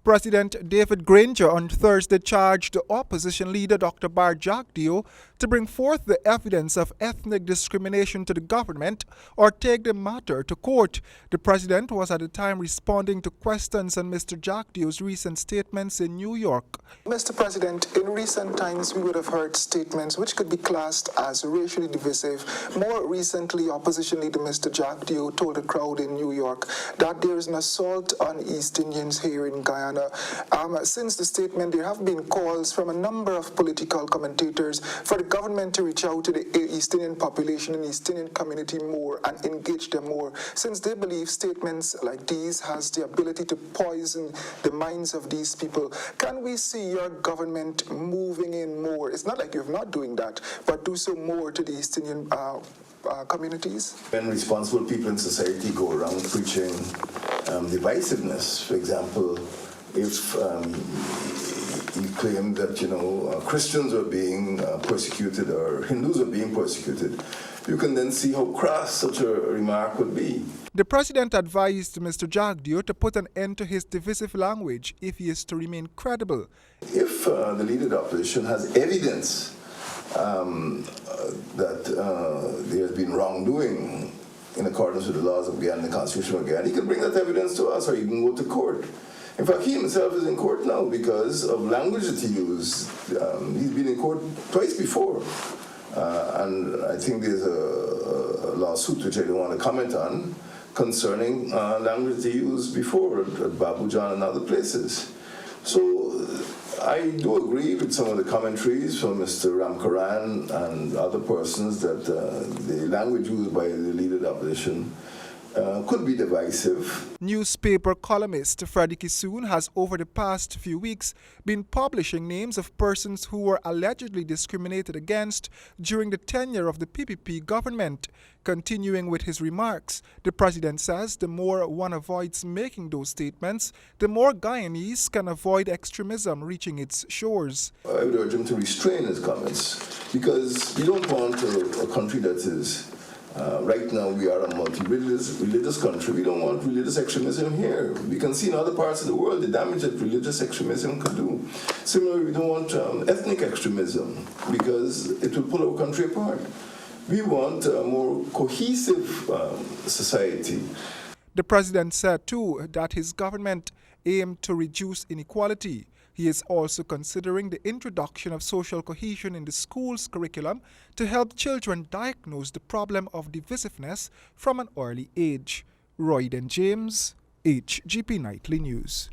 President David Granger on Thursday charged the opposition leader Dr. Bharrat Jagdeo to bring forth the evidence of ethnic discrimination to the government or take the matter to court. The president was at the time responding to questions on Mr. Jagdeo's recent statements in New York. Mr. President, in recent times we would have heard statements which could be classed as racially divisive. More recently, opposition leader Mr. Jagdeo told a crowd in New York that there is an assault on East Indians here in Guyana. Since the statement, there have been calls from a number of political commentators for the government to reach out to the East Indian population and East Indian community more and engage them more, since they believe statements like these has the ability to poison the minds of these people. Can we see your government moving in more? It's not like you're not doing that, but do so more to the East Indian communities? When responsible people in society go around preaching divisiveness, for example, if you claim that, Christians are being persecuted or Hindus are being persecuted, you can then see how crass such a remark would be. The president advised Mr. Jagdeo to put an end to his divisive language if he is to remain credible. If the leader of the opposition has evidence that there has been wrongdoing in accordance with the laws of Guyana and the Constitution of Guyana, he can bring that evidence to us or even go to court. In fact, he himself is in court now because of language that he used. He's been in court twice before. And I think there's a lawsuit which I don't want to comment on concerning language that he used before at Babu John and other places. So I do agree with some of the commentaries from Mr. Ramkaran and other persons that the language used by the leader of the opposition could be divisive. Newspaper columnist Freddie Kissoon has over the past few weeks been publishing names of persons who were allegedly discriminated against during the tenure of the PPP government. Continuing with his remarks, the president says the more one avoids making those statements, the more Guyanese can avoid extremism reaching its shores. I would urge him to restrain his comments because we don't want a country that is right now we are a multi-religious country. We don't want religious extremism here. We can see in other parts of the world the damage that religious extremism could do. Similarly, we don't want ethnic extremism because it will pull our country apart. We want a more cohesive society. The president said, too, that his government aimed to reduce inequality. He is also considering the introduction of social cohesion in the school's curriculum to help children diagnose the problem of divisiveness from an early age. Royden James, HGP Nightly News.